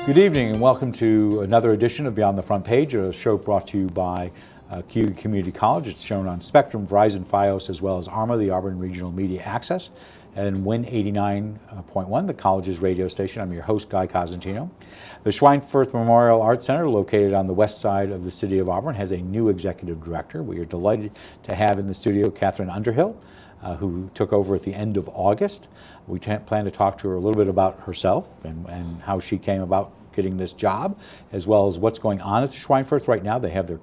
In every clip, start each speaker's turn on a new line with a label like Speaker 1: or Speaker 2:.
Speaker 1: Good evening and welcome to another edition of Beyond the Front Page, a show brought to you by Cuyahoga Community College. It's shown on Spectrum, Verizon, Fios, as well as ARMA, the Auburn Regional Media Access, and Win 89.1, the college's radio station. I'm your host, Guy Cosentino. The Schweinfurth Memorial Art Center, located on the west side of the City of Auburn, has a new executive director. We are delighted to have in the studio Catherine Underhill, who took over at the end of August. We plan to talk to her a little bit about herself and how she came about getting this job, as well as what's going on at the Schweinfurth right now. They have their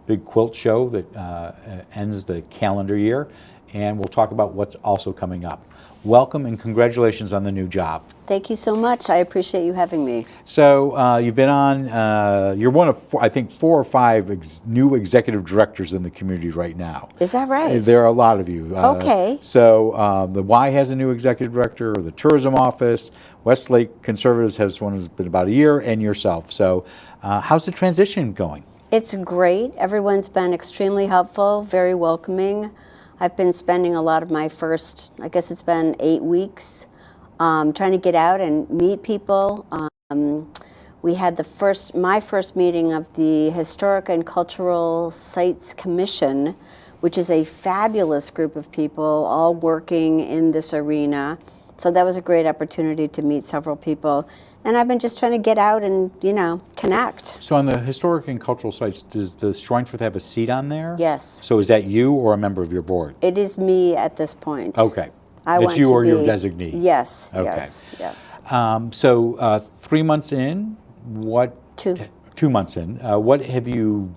Speaker 1: big quilt show that ends the calendar year, and we'll talk about what's also coming up. Welcome and congratulations on the new job.
Speaker 2: Thank you so much. I appreciate you having me.
Speaker 1: So you've been on, you're one of, I think, 4 or 5 new executive directors in the community right now.
Speaker 2: Is that right?
Speaker 1: There are a lot of you.
Speaker 2: Okay.
Speaker 1: So the Y has a new executive director, the tourism office, Westlake Conservatives has one that's been about a year, and yourself. So how's the transition going? It's
Speaker 2: great. Everyone's been extremely helpful, very welcoming. I've been spending a lot of my first, I guess it's been 8 weeks, trying to get out and meet people. We had my first meeting of the Historic and Cultural Sites Commission, which is a fabulous group of people all working in this arena. So that was a great opportunity to meet several people. And I've been just trying to get out and, connect.
Speaker 1: So on the Historic and Cultural Sites, does the Schweinfurth have a seat on there?
Speaker 2: Yes.
Speaker 1: So is that you or a member of your board?
Speaker 2: It is me at this point.
Speaker 1: Okay. It's you or your designee?
Speaker 2: Yes,
Speaker 1: okay.
Speaker 2: yes.
Speaker 1: So 3 months in, what?
Speaker 2: 2.
Speaker 1: 2 months in, what have you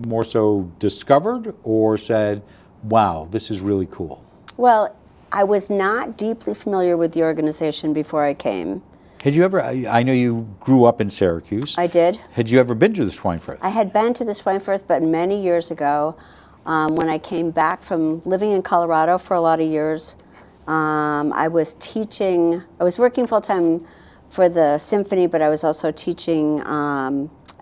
Speaker 1: more so discovered or said, wow, this is really cool?
Speaker 2: Well, I was not deeply familiar with the organization before I came.
Speaker 1: Had you ever, I know you grew up in Syracuse.
Speaker 2: I did.
Speaker 1: Had you ever been to the Schweinfurth?
Speaker 2: I had been to the Schweinfurth, but many years ago, when I came back from living in Colorado for a lot of years, I was working full-time for the symphony, but I was also teaching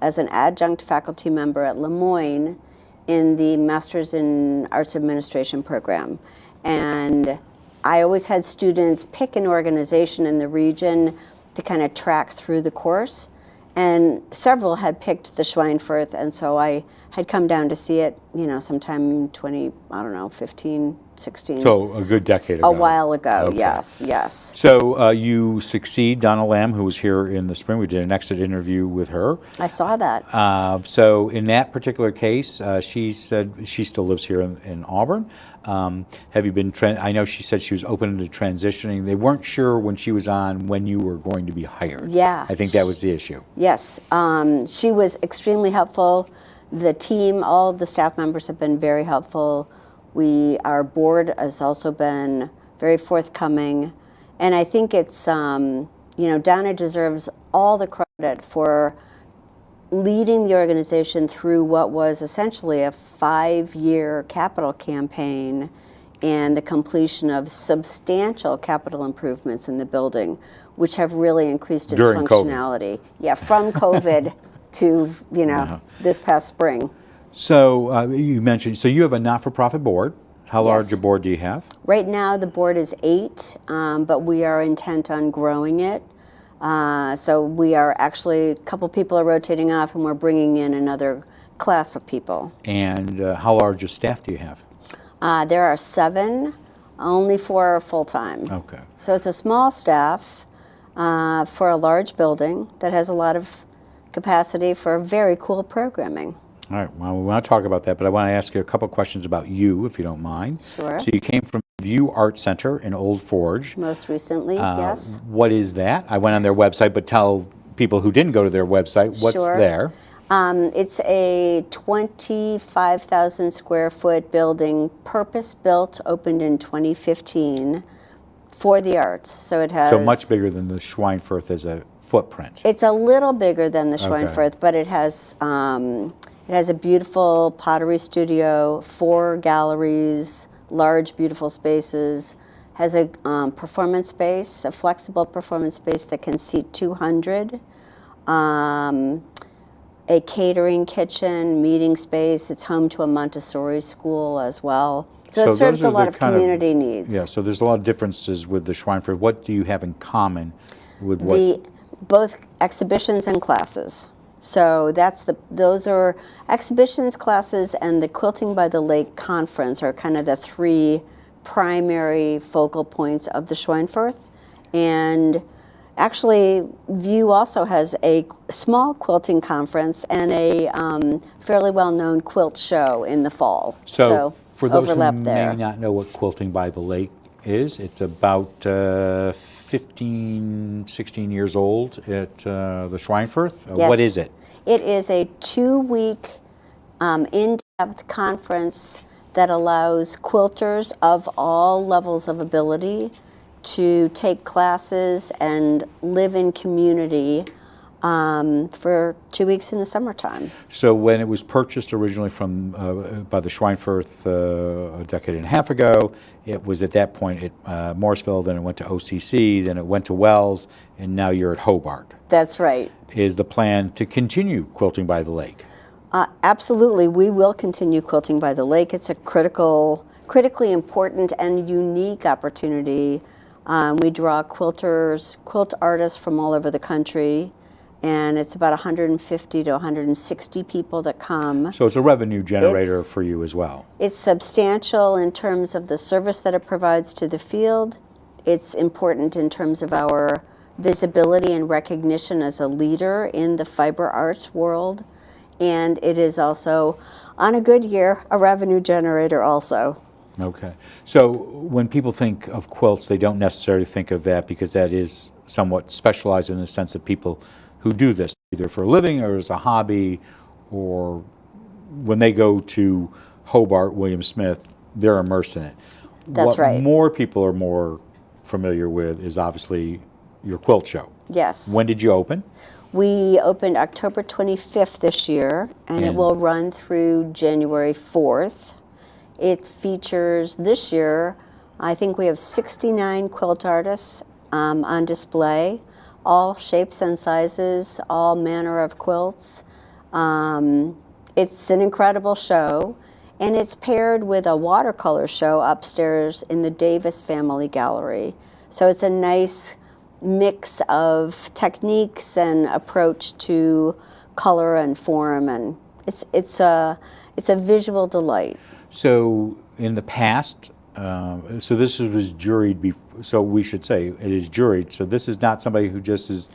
Speaker 2: as an adjunct faculty member at Lemoyne in the Masters in Arts Administration program. And I always had students pick an organization in the region to kind of track through the course, and several had picked the Schweinfurth, and so I had come down to see it, sometime 15, 16.
Speaker 1: So a good decade ago.
Speaker 2: A while ago,
Speaker 1: okay.
Speaker 2: Yes.
Speaker 1: So you succeed Donna Lamb, who was here in the spring. We did an exit interview with her.
Speaker 2: I saw that.
Speaker 1: So in that particular case, she said she still lives here in Auburn. Have you been, I know she said she was open to transitioning. They weren't sure when she was on when you were going to be hired.
Speaker 2: Yeah.
Speaker 1: I think that was the issue.
Speaker 2: Yes. She was extremely helpful. The team, all of the staff members have been very helpful. Our board has also been very forthcoming. And I think it's, Donna deserves all the credit for leading the organization through what was essentially a 5-year capital campaign and the completion of substantial capital improvements in the building, which have really increased its
Speaker 1: During
Speaker 2: functionality.
Speaker 1: COVID.
Speaker 2: Yeah, from COVID to, this past spring.
Speaker 1: So you mentioned, so you have a not-for-profit board. How large a board do you have?
Speaker 2: Right now the board is 8, but we are intent on growing it. So we are actually, a couple people are rotating off, and we're bringing in another class of people.
Speaker 1: And how large a staff do you have?
Speaker 2: There are 7, only 4 are full-time.
Speaker 1: Okay.
Speaker 2: So it's a small staff for a large building that has a lot of capacity for very cool programming.
Speaker 1: All right, well, we want to talk about that, but I want to ask you a couple questions about you, if you don't mind.
Speaker 2: Sure.
Speaker 1: So you came from View Art Center in Old Forge.
Speaker 2: Most recently, yes.
Speaker 1: What is that? I went on their website, but tell people who didn't go to their website what's there.
Speaker 2: It's a 25,000 square foot building, purpose-built, opened in 2015 for the arts. So it has...
Speaker 1: So much bigger than the Schweinfurth as a footprint.
Speaker 2: It's a little bigger than the Schweinfurth, but it has a beautiful pottery studio, 4 galleries, large, beautiful spaces, has a performance space, a flexible performance space that can seat 200, a catering kitchen, meeting space. It's home to a Montessori school as well. So it serves a lot of community needs.
Speaker 1: Yeah, so there's a lot of differences with the Schweinfurth. What do you have in common with what?
Speaker 2: both exhibitions and classes. So those are exhibitions, classes, and the Quilting by the Lake conference are kind of the three primary focal points of the Schweinfurth. And actually, VIEW also has a small quilting conference and a fairly well-known quilt show in the fall.
Speaker 1: So for those who
Speaker 2: there.
Speaker 1: may not know what Quilting by the Lake is, it's about 15, 16 years old at the Schweinfurth.
Speaker 2: Yes.
Speaker 1: What is it?
Speaker 2: It is a 2-week in-depth conference that allows quilters of all levels of ability to take classes and live in community for 2 weeks in the summertime.
Speaker 1: So when it was purchased originally from by the Schweinfurth a decade and a half ago, it was at that point at Morrisville, then it went to OCC, then it went to Wells, and now you're at Hobart.
Speaker 2: That's right.
Speaker 1: Is the plan to continue Quilting by the Lake?
Speaker 2: Absolutely, we will continue Quilting by the Lake. It's a critically important and unique opportunity. We draw quilters, quilt artists from all over the country, and it's about 150 to 160 people that come.
Speaker 1: So it's a revenue generator for you as well.
Speaker 2: It's substantial in terms of the service that it provides to the field. It's important in terms of our visibility and recognition as a leader in the fiber arts world. And it is also, on a good year, a revenue generator also.
Speaker 1: Okay. So when people think of quilts, they don't necessarily think of that because that is somewhat specialized in the sense of people who do this either for a living or as a hobby, or when they go to Hobart, William Smith, they're immersed in it.
Speaker 2: That's right.
Speaker 1: What more people are more familiar with is obviously your quilt show.
Speaker 2: Yes.
Speaker 1: When did you open?
Speaker 2: We opened October 25th this year, and it will run through January 4th. It features, this year, I think we have 69 quilt artists on display, all shapes and sizes, all manner of quilts. It's an incredible show, and it's paired with a watercolor show upstairs in the Davis Family Gallery. So it's a nice mix of techniques and approach to color and form, and it's a visual delight.
Speaker 1: So in the past, so this was juried, so we should say it is juried. So this is not somebody who just is,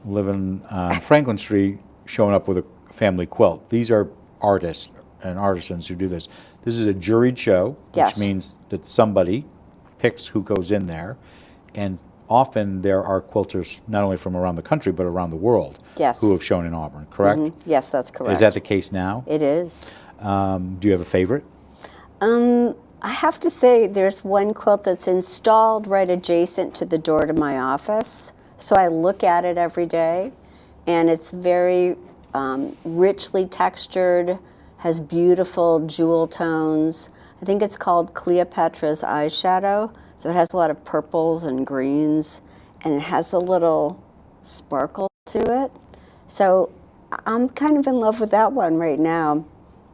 Speaker 1: living on Franklin Street showing up with a family quilt. These are artists and artisans who do this. This is a juried show, which means that somebody picks who goes in there, and often there are quilters not only from around the country but around the world who have shown in Auburn, correct?
Speaker 2: Mm-hmm. Yes, that's correct.
Speaker 1: Is that the case now?
Speaker 2: It is.
Speaker 1: Do you have a favorite?
Speaker 2: I have to say there's one quilt that's installed right adjacent to the door to my office, so I look at it every day, and it's very richly textured, has beautiful jewel tones. I think it's called Cleopatra's Eyeshadow. So it has a lot of purples and greens, and it has a little sparkle to it. So I'm kind of in love with that one right now.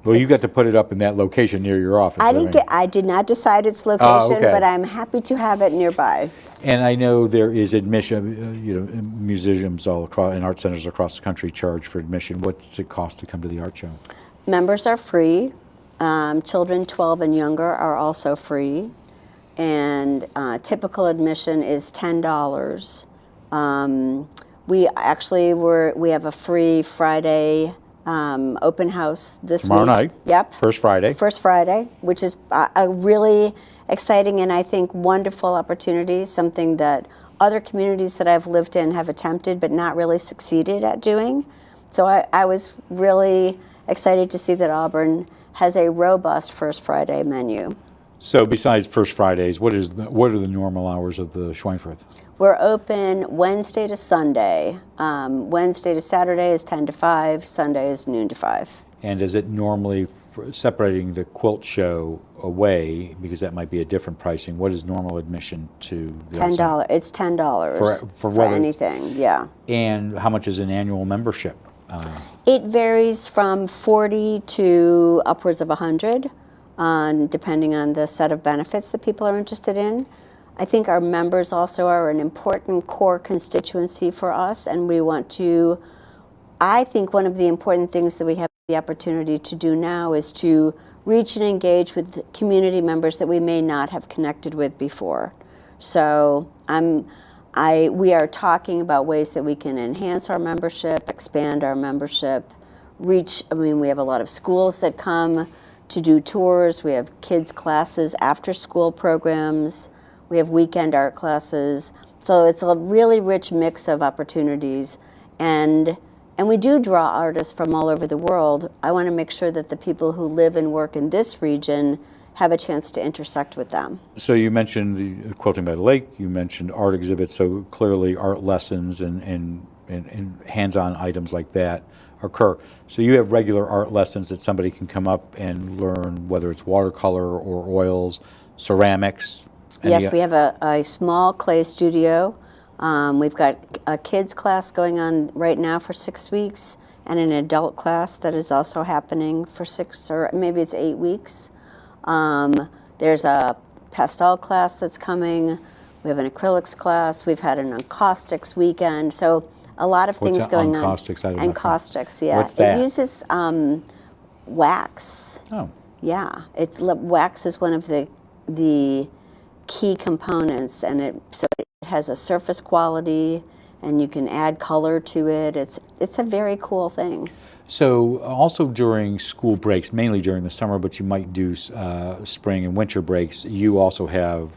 Speaker 1: Well, you got to put it up in that location near your office.
Speaker 2: I did not decide its location, but I'm happy to have it nearby.
Speaker 1: And I know there is admission, museums all across and art centers across the country charge for admission. What's it cost to come to the art show? Members
Speaker 2: are free. Children 12 and younger are also free. And typical admission is $10. We have a free Friday open house this
Speaker 1: tomorrow
Speaker 2: week.
Speaker 1: Night.
Speaker 2: Yep.
Speaker 1: First Friday,
Speaker 2: which is a really exciting and I think wonderful opportunity, something that other communities that I've lived in have attempted but not really succeeded at doing. So I was really excited to see that Auburn has a robust First Friday menu.
Speaker 1: So besides First Fridays, what are the normal hours of the Schweinfurth?
Speaker 2: We're open Wednesday to Sunday. Wednesday to Saturday is 10 to 5. Sunday is noon to 5.
Speaker 1: And is it normally, separating the quilt show away, because that might be a different pricing, what is normal admission to the
Speaker 2: $10. It's $10 for anything, yeah.
Speaker 1: And how much is an annual membership?
Speaker 2: It varies from 40 to upwards of 100. Depending on the set of benefits that people are interested in. I think our members also are an important core constituency for us, and we want to, I think one of the important things that we have the opportunity to do now is to reach and engage with community members that we may not have connected with before. So we are talking about ways that we can enhance our membership, expand our membership, reach, we have a lot of schools that come to do tours. We have kids classes, after school programs. We have weekend art classes. So it's a really rich mix of opportunities. And we do draw artists from all over the world. I want to make sure that the people who live and work in this region have a chance to intersect with them.
Speaker 1: So you mentioned the Quilting by the Lake, you mentioned art exhibits, so clearly art lessons and hands-on items like that occur. So you have regular art lessons that somebody can come up and learn, whether it's watercolor or oils, ceramics?
Speaker 2: Yes, we have a small clay studio. We've got a kids class going on right now for 6 weeks, and an adult class that is also happening for 6 or maybe it's 8 weeks. There's a pastel class that's coming. We have an acrylics class. We've had an encaustics weekend. So a lot of things going on.
Speaker 1: Encaustics? I don't know.
Speaker 2: Encaustics, yeah.
Speaker 1: What's that?
Speaker 2: It uses wax.
Speaker 1: Oh.
Speaker 2: Yeah, wax is one of the key components, and so it has a surface quality, and you can add color to it. It's a very cool thing.
Speaker 1: So also during school breaks, mainly during the summer, but you might do spring and winter breaks, you also have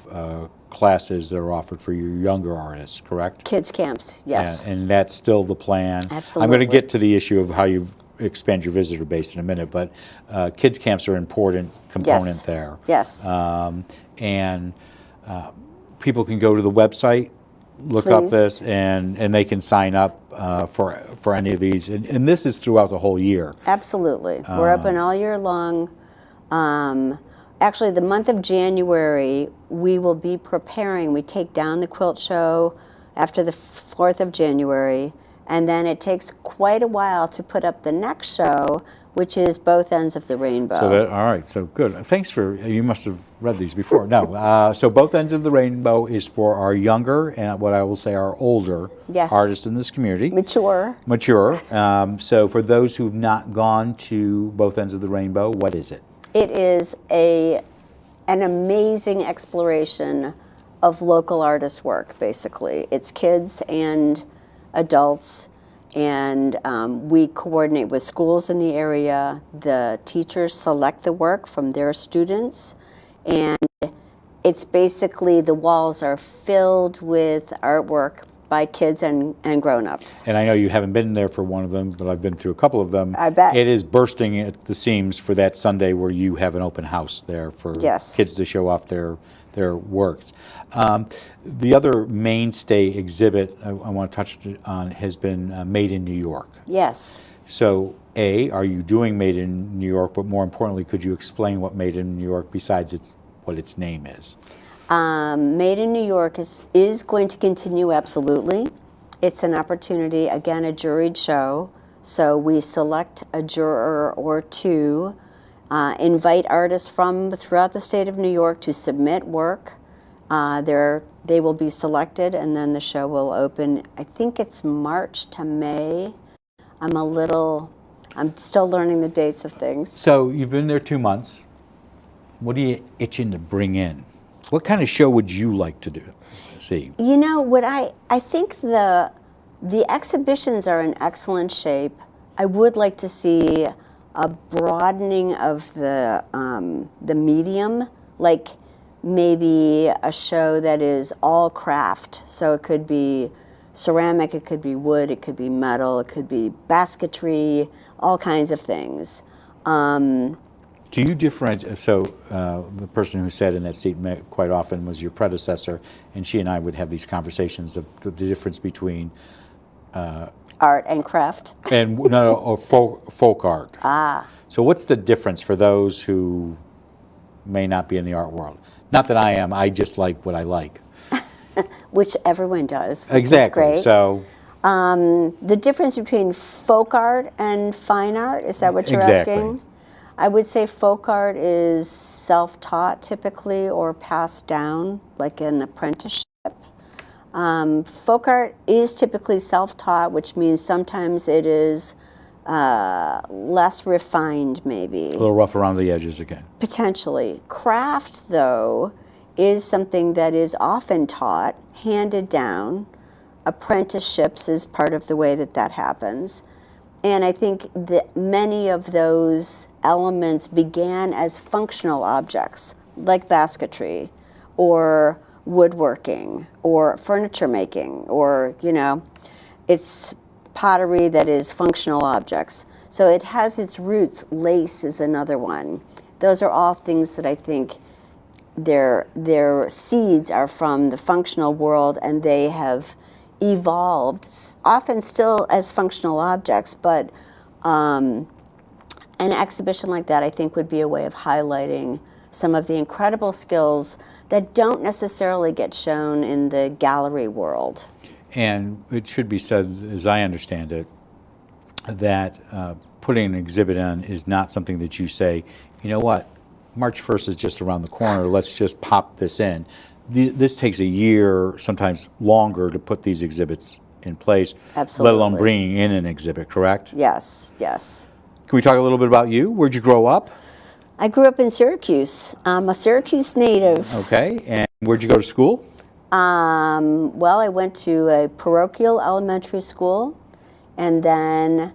Speaker 1: classes that are offered for your younger artists, correct?
Speaker 2: Kids camps, yes.
Speaker 1: Yeah, and that's still the plan.
Speaker 2: Absolutely.
Speaker 1: I'm going to get to the issue of how you expand your visitor base in a minute, but kids camps are an important component there.
Speaker 2: Yes.
Speaker 1: And people can go to the website, look up this, and they can sign up for any of these. And this is throughout the whole year.
Speaker 2: Absolutely. We're open all year long. Actually, the month of January, we will be preparing. We take down the Quilt Show after the 4th of January, and then it takes quite a while to put up the next show, which is Both Ends of the Rainbow.
Speaker 1: So all right, so good. Thanks you must have read these before. No, so Both Ends of the Rainbow is for our younger and what I will say our older artists in this community.
Speaker 2: Mature.
Speaker 1: So for those who've not gone to Both Ends of the Rainbow, what is it?
Speaker 2: It is an amazing exploration of local artists' work, basically. It's kids and adults, and we coordinate with schools in the area. The teachers select the work from their students, and it's basically the walls are filled with artwork by kids and grown-ups.
Speaker 1: And I know you haven't been there for one of them, but I've been to a couple of them.
Speaker 2: I bet.
Speaker 1: It is bursting at the seams for that Sunday where you have an open house there for kids to show off their works. The other mainstay exhibit I want to touch on has been Made in New York.
Speaker 2: Yes.
Speaker 1: So, are you doing Made in New York, but more importantly, could you explain what Made in New York, besides what its name is?
Speaker 2: Made in New York is going to continue, absolutely. It's an opportunity, again, a juried show. So we select a juror or two, invite artists from throughout the state of New York to submit work. They will be selected, and then the show will open. I think it's March to May. I'm still learning the dates of things.
Speaker 1: So you've been there 2 months. What are you itching to bring in? What kind of show would you like to see?
Speaker 2: You know, what I think the exhibitions are in excellent shape. I would like to see a broadening of the medium, like maybe a show that is all craft. So it could be ceramic, it could be wood, it could be metal, it could be basketry, all kinds of things.
Speaker 1: Do you differentiate? So the person who sat in that seat quite often was your predecessor, and she and I would have these conversations of the difference between
Speaker 2: art and craft.
Speaker 1: And or folk art. So what's the difference for those who may not be in the art world? Not that I am. I just like what I like.
Speaker 2: Which everyone does. Which
Speaker 1: Exactly.
Speaker 2: Is great.
Speaker 1: So
Speaker 2: the difference between folk art and fine art, is that what you're asking? I would say folk art is self-taught typically or passed down, like an apprenticeship. Folk art is typically self-taught, which means sometimes it is less refined, maybe.
Speaker 1: A little rough around the edges again.
Speaker 2: Potentially. Craft, though, is something that is often taught, handed down. Apprenticeships is part of the way that that happens. And I think that many of those elements began as functional objects, like basketry or woodworking or furniture making, or, you know, it's pottery that is functional objects. So it has its roots. Lace is another one. Those are all things that I think their seeds are from the functional world, and they have evolved, often still as functional objects, but an exhibition like that, I think, would be a way of highlighting some of the incredible skills that don't necessarily get shown in the gallery world.
Speaker 1: And it should be said, as I understand it, that putting an exhibit on is not something that you say, you know what, March 1st is just around the corner, let's just pop this in. This takes a year, sometimes longer, to put these exhibits in place.
Speaker 2: Absolutely.
Speaker 1: Let alone bringing in an exhibit, correct?
Speaker 2: Yes, yes.
Speaker 1: Can we talk a little bit about you? Where'd you grow up?
Speaker 2: I grew up in Syracuse. I'm a Syracuse native.
Speaker 1: Okay, and where'd you go to school?
Speaker 2: Well, I went to a parochial elementary school, and then a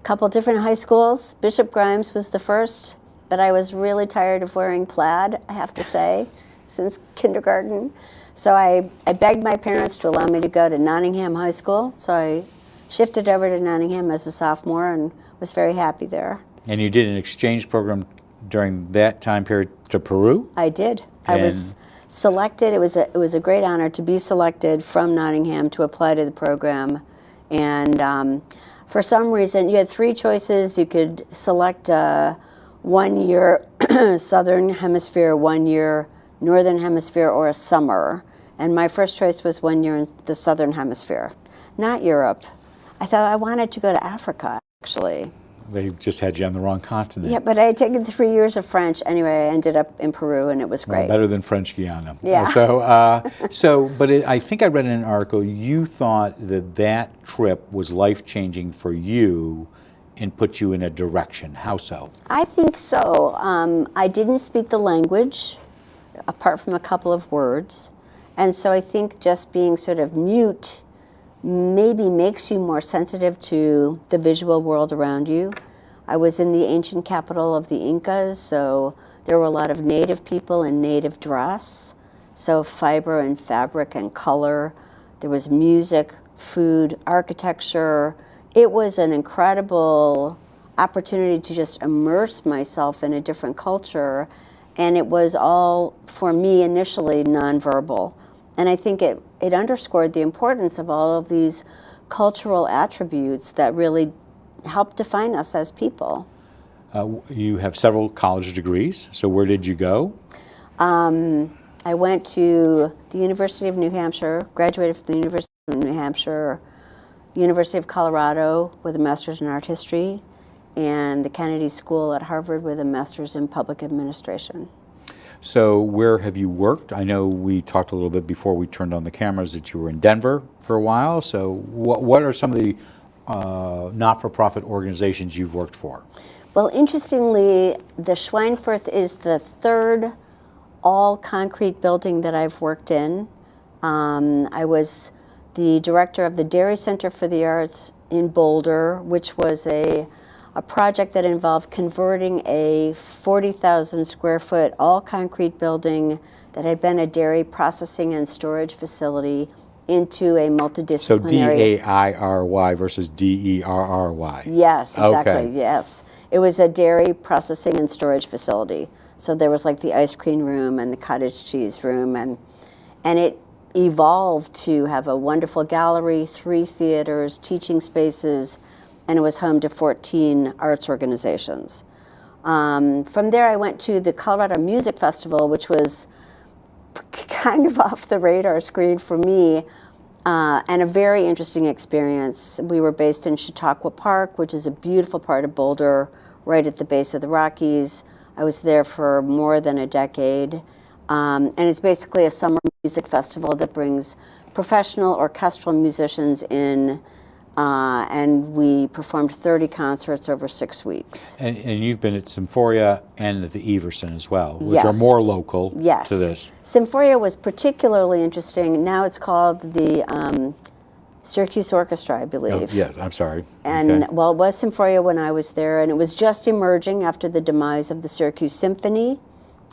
Speaker 2: couple different high schools. Bishop Grimes was the first, but I was really tired of wearing plaid, I have to say, since kindergarten. So I begged my parents to allow me to go to Nottingham High School. So I shifted over to Nottingham as a sophomore and was very happy there.
Speaker 1: And you did an exchange program during that time period to Peru?
Speaker 2: I did. I was selected. It was a great honor to be selected from Nottingham to apply to the program. And for some reason, you had three choices. You could select 1 year Southern Hemisphere, 1 year Northern Hemisphere, or a summer. And my first choice was 1 year in the Southern Hemisphere, not Europe. I thought I wanted to go to Africa, actually.
Speaker 1: They just had you on the wrong continent.
Speaker 2: Yeah, but I had taken 3 years of French. Anyway, I ended up in Peru, and it was great.
Speaker 1: Well, better than French Guiana.
Speaker 2: Yeah.
Speaker 1: I think I read in an article, you thought that trip was life-changing for you and put you in a direction. How so?
Speaker 2: I think so. I didn't speak the language, apart from a couple of words. And so I think just being sort of mute maybe makes you more sensitive to the visual world around you. I was in the ancient capital of the Incas, so there were a lot of native people in native dress. So fiber and fabric and color. There was music, food, architecture. It was an incredible opportunity to just immerse myself in a different culture. And it was all, for me, initially nonverbal. And I think it underscored the importance of all of these cultural attributes that really help define us as people.
Speaker 1: You have several college degrees, so where did you go?
Speaker 2: I went to the University of New Hampshire, graduated from the University of New Hampshire, University of Colorado with a master's in art history, and the Kennedy School at Harvard with a master's in public administration.
Speaker 1: So where have you worked? I know we talked a little bit before we turned on the cameras that you were in Denver for a while. So what are some of the not-for-profit organizations you've worked for?
Speaker 2: Well, interestingly, the Schweinfurth is the third all-concrete building that I've worked in. I was the director of the Dairy Center for the Arts in Boulder, which was a project that involved converting a 40,000 square foot all-concrete building that had been a dairy processing and storage facility into a multidisciplinary...
Speaker 1: So D-A-I-R-Y versus D-E-R-R-Y.
Speaker 2: Yes, exactly,
Speaker 1: okay.
Speaker 2: Yes. It was a dairy processing and storage facility. So there was like the ice cream room and the cottage cheese room, and it evolved to have a wonderful gallery, 3 theaters, teaching spaces, and it was home to 14 arts organizations. From there, I went to the Colorado Music Festival, which was kind of off the radar screen for me, and a very interesting experience. We were based in Chautauqua Park, which is a beautiful part of Boulder, right at the base of the Rockies. I was there for more than a decade. And it's basically a summer music festival that brings professional orchestral musicians in, and we performed 30 concerts over 6 weeks.
Speaker 1: And you've been at Symphoria and at the Everson as well, which
Speaker 2: Yes.
Speaker 1: are more local to
Speaker 2: Yes.
Speaker 1: this.
Speaker 2: Symphoria was particularly interesting. Now it's called the Syracuse Orchestra, I believe.
Speaker 1: Oh, yes, I'm sorry.
Speaker 2: And
Speaker 1: Okay.
Speaker 2: well, it was Symphoria when I was there, and it was just emerging after the demise of the Syracuse Symphony.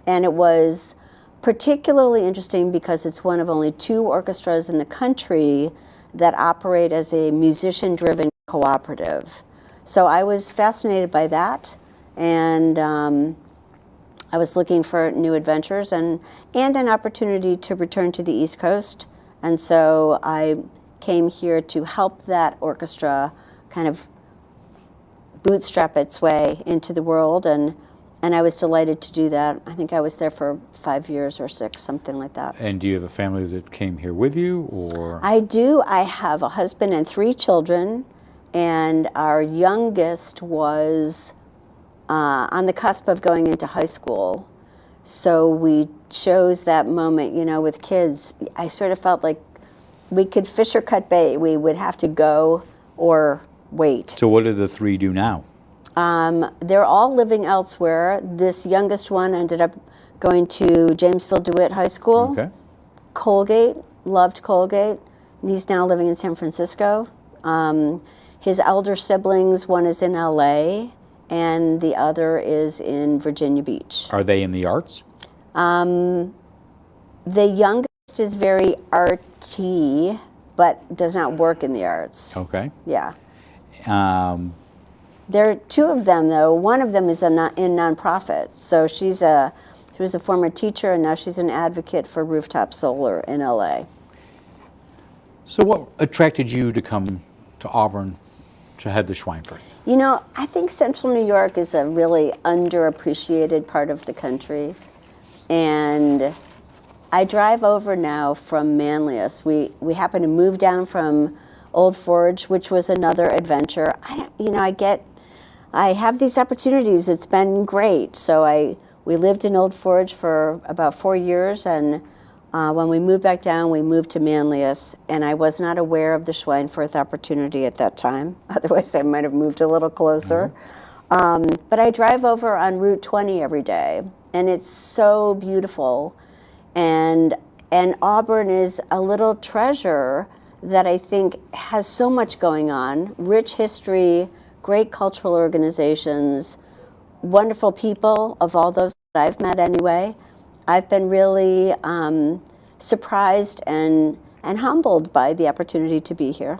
Speaker 2: And it was particularly interesting because it's one of only 2 orchestras in the country that operate as a musician-driven cooperative. So I was fascinated by that, and I was looking for new adventures and an opportunity to return to the East Coast. And so I came here to help that orchestra kind of bootstrap its way into the world, and I was delighted to do that. I think I was there for 5 years or 6, something like that.
Speaker 1: And do you have a family that came here with you, or?
Speaker 2: I do. I have a husband and 3 children, and our youngest was on the cusp of going into high school. So we chose that moment, you know, with kids. I sort of felt like we could fish or cut bait. We would have to go or wait.
Speaker 1: So what do the 3 do now?
Speaker 2: They're all living elsewhere. This youngest one ended up going to Jamesville DeWitt High School.
Speaker 1: Okay.
Speaker 2: Colgate, loved Colgate, and he's now living in San Francisco. His elder siblings, one is in LA, and the other is in Virginia Beach.
Speaker 1: Are they in the arts?
Speaker 2: The youngest is very arty, but does not work in the arts.
Speaker 1: Okay.
Speaker 2: Yeah.
Speaker 1: Um,
Speaker 2: There are 2 of them, though. One of them is in nonprofit. So she was a former teacher, and now she's an advocate for rooftop solar in LA.
Speaker 1: so what attracted you to come to Auburn to head the Schweinfurth?
Speaker 2: You know, I think Central New York is a really underappreciated part of the country. And I drive over now from Manlius. We happen to move down from Old Forge, which was another adventure. I have these opportunities. It's been great. So we lived in Old Forge for about 4 years, and when we moved back down, we moved to Manlius, and I was not aware of the Schweinfurth opportunity at that time. Otherwise, I might have moved a little closer. But I drive over on Route 20 every day, and it's so beautiful. And Auburn is a little treasure that I think has so much going on, rich history, great cultural organizations, wonderful people, of all those that I've met anyway. I've been really surprised and humbled by the opportunity to be here.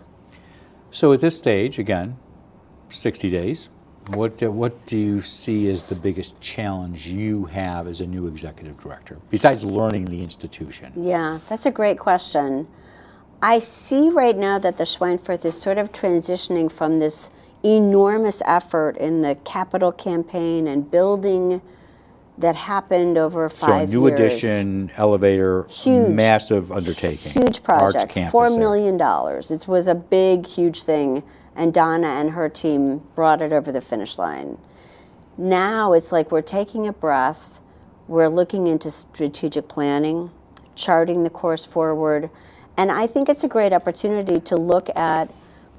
Speaker 1: So at this stage, again, 60 days, what do you see as the biggest challenge you have as a new executive director, besides learning the institution?
Speaker 2: Yeah, that's a great question. I see right now that the Schweinfurth is sort of transitioning from this enormous effort in the capital campaign and building that happened over 5 years.
Speaker 1: So a new addition, elevator,
Speaker 2: Huge.
Speaker 1: Massive undertaking.
Speaker 2: Huge
Speaker 1: Arts
Speaker 2: project,
Speaker 1: campus
Speaker 2: $4
Speaker 1: there.
Speaker 2: million. It was a big, huge thing, and Donna and her team brought it over the finish line. Now it's like we're taking a breath, we're looking into strategic planning, charting the course forward, and I think it's a great opportunity to look at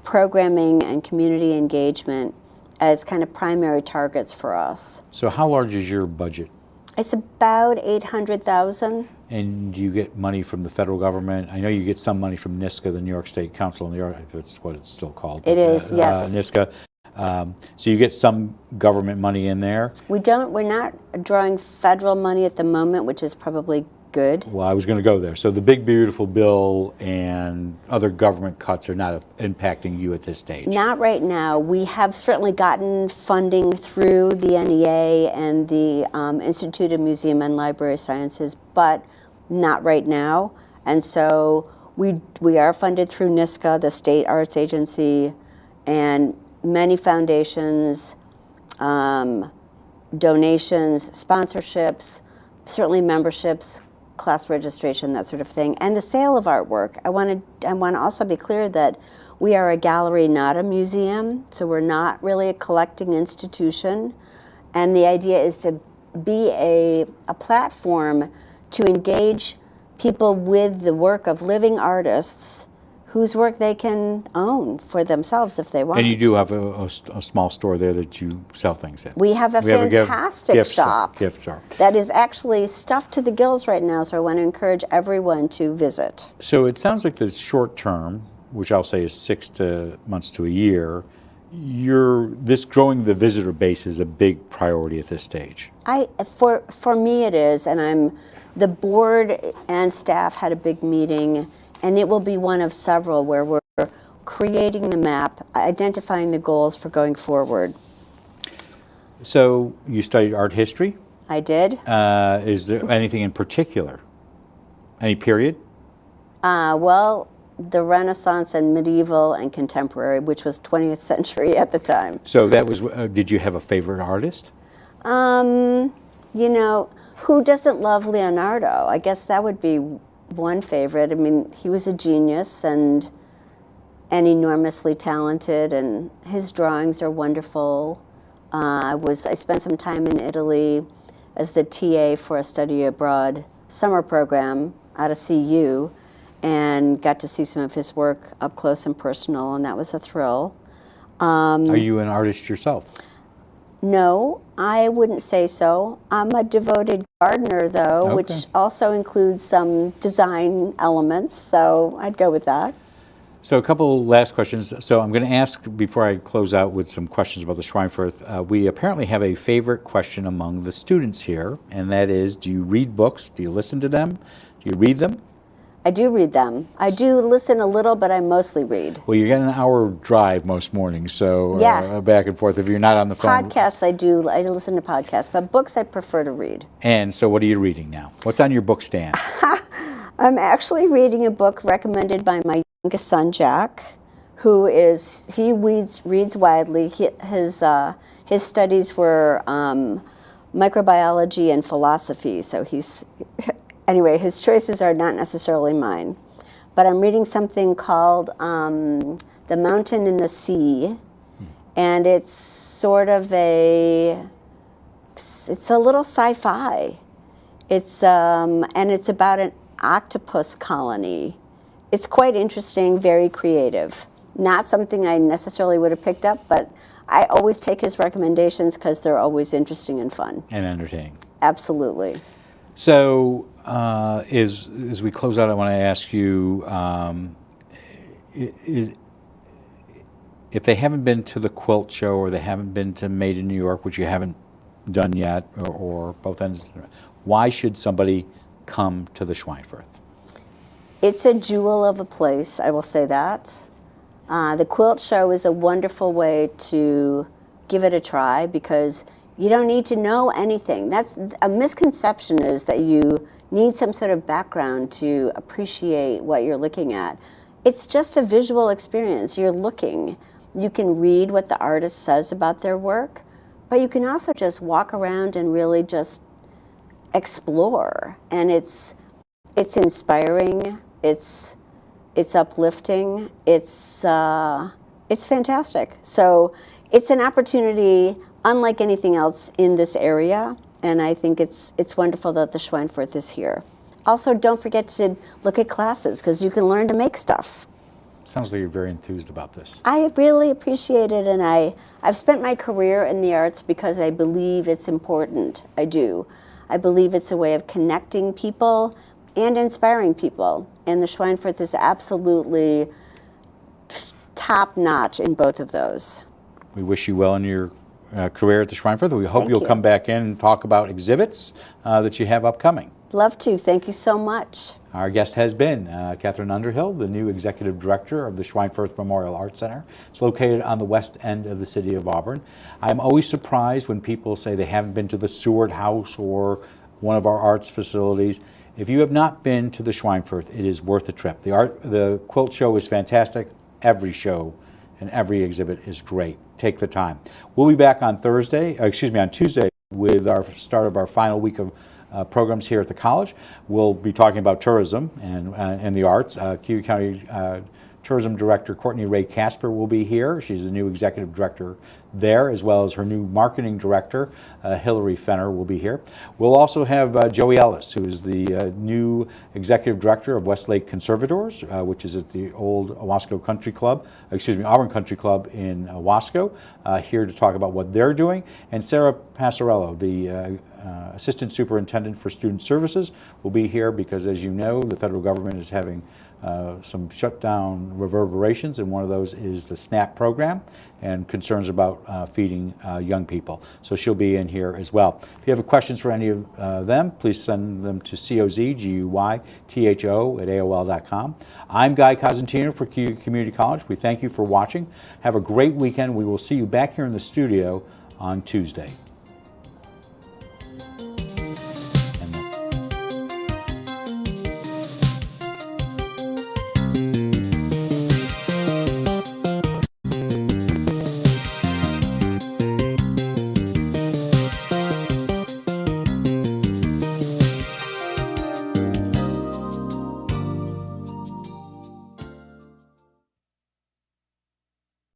Speaker 2: programming and community engagement as kind of primary targets for us.
Speaker 1: So how large is your budget?
Speaker 2: It's about $800,000.
Speaker 1: And do you get money from the federal government? I know you get some money from NISCA, the New York State Council on the Arts. That's what it's still called.
Speaker 2: It is, yes.
Speaker 1: NISCA. So you get some government money in there.
Speaker 2: We're not drawing federal money at the moment, which is probably good.
Speaker 1: Well, I was going to go there. So the big, beautiful bill and other government cuts are not impacting you at this stage.
Speaker 2: Not right now. We have certainly gotten funding through the NEA and the Institute of Museum and Library Sciences, but not right now. And so we are funded through NISCA, the state arts agency, and many foundations, donations, sponsorships, certainly memberships, class registration, that sort of thing, and the sale of artwork. I want to also be clear that we are a gallery, not a museum, so we're not really a collecting institution. And the idea is to be a platform to engage people with the work of living artists whose work they can own for themselves if they want.
Speaker 1: And you do have a small store there that you sell things in.
Speaker 2: We have a fantastic shop
Speaker 1: gift shop
Speaker 2: that is actually stuffed to the gills right now, so I want to encourage everyone to visit.
Speaker 1: So it sounds like the short term, which I'll say is 6 months to a year, this growing the visitor base is a big priority at this stage.
Speaker 2: For me it is, and the board and staff had a big meeting, and it will be one of several where we're creating the map, identifying the goals for going forward.
Speaker 1: So you studied art history?
Speaker 2: I did.
Speaker 1: Is there anything in particular? Any period?
Speaker 2: Well, the Renaissance and medieval and contemporary, which was 20th century at the time.
Speaker 1: So that was, did you have a favorite artist?
Speaker 2: You know, who doesn't love Leonardo? I guess that would be one favorite. I mean, he was a genius and enormously talented, and his drawings are wonderful. I spent some time in Italy as the TA for a study abroad summer program out of CU, and got to see some of his work up close and personal, and that was a thrill.
Speaker 1: Are you an artist yourself?
Speaker 2: No, I wouldn't say so. I'm a devoted gardener, though,
Speaker 1: Okay.
Speaker 2: which also includes some design elements, so I'd go with that.
Speaker 1: So a couple last questions. So I'm going to ask, before I close out with some questions about the Schweinfurth, we apparently have a favorite question among the students here, and that is, do you read books? Do you listen to them? Do you read them?
Speaker 2: I do read them. I do listen a little, but I mostly read.
Speaker 1: Well, you get an hour drive most mornings, so
Speaker 2: Yeah.
Speaker 1: back and forth if you're not on the phone.
Speaker 2: Podcasts, I listen to podcasts, but books I prefer to read.
Speaker 1: And so what are you reading now? What's on your book stand?
Speaker 2: I'm actually reading a book recommended by my youngest son, Jack, he reads widely. His studies were microbiology and philosophy, so anyway, his choices are not necessarily mine. But I'm reading something called The Mountain in the Sea, and it's sort of it's a little sci-fi. And it's about an octopus colony. It's quite interesting, very creative. Not something I necessarily would have picked up, but I always take his recommendations because they're always interesting and fun.
Speaker 1: And entertaining.
Speaker 2: Absolutely.
Speaker 1: So as we close out, I want to ask you, if they haven't been to the Quilt Show or they haven't been to Made in New York, which you haven't done yet, or both ends, why should somebody come to the Schweinfurth?
Speaker 2: It's a jewel of a place, I will say that. The Quilt Show is a wonderful way to give it a try because you don't need to know anything. That's a misconception, is that you need some sort of background to appreciate what you're looking at. It's just a visual experience. You're looking. You can read what the artist says about their work, but you can also just walk around and really just explore. And it's inspiring. It's uplifting. It's fantastic. So it's an opportunity unlike anything else in this area, and I think it's wonderful that the Schweinfurth is here. Also, don't forget to look at classes, because you can learn to make stuff.
Speaker 1: Sounds like you're very enthused about this.
Speaker 2: I really appreciate it, and I've spent my career in the arts because I believe it's important. I do. I believe it's a way of connecting people and inspiring people, and the Schweinfurth is absolutely top-notch in both of those.
Speaker 1: We wish you well in your career at the Schweinfurth. We hope
Speaker 2: Thank
Speaker 1: you'll
Speaker 2: you.
Speaker 1: come back in and talk about exhibits that you have upcoming.
Speaker 2: Love to. Thank you so much.
Speaker 1: Our guest has been Catherine Underhill, the new executive director of the Schweinfurth Memorial Art Center. It's located on the west end of the city of Auburn. I'm always surprised when people say they haven't been to the Seward House or one of our arts facilities. If you have not been to the Schweinfurth, it is worth a trip. The Quilt Show is fantastic. Every show and every exhibit is great. Take the time. We'll be back on Tuesday with our start of our final week of programs here at the college. We'll be talking about tourism and the arts. Cuyahoga County Tourism Director Courtney Ray Casper will be here. She's the new Executive Director there, as well as her new Marketing Director, Hillary Fenner, will be here. We'll also have Joey Ellis, who is the new Executive Director of Westlake Conservators, which is at the old Owasco Country Club, Auburn Country Club in Owasco, here to talk about what they're doing. And Sarah Passarello, the Assistant Superintendent for Student Services, will be here because, as you know, the federal government is having some shutdown reverberations, and one of those is the SNAP program and concerns about feeding young people. So she'll be in here as well. If you have questions for any of them, please send them to cozguytho@aol.com. I'm Guy Cosentino for CU Community College. We thank you for watching. Have a great weekend. We will see you back here in the studio on Tuesday.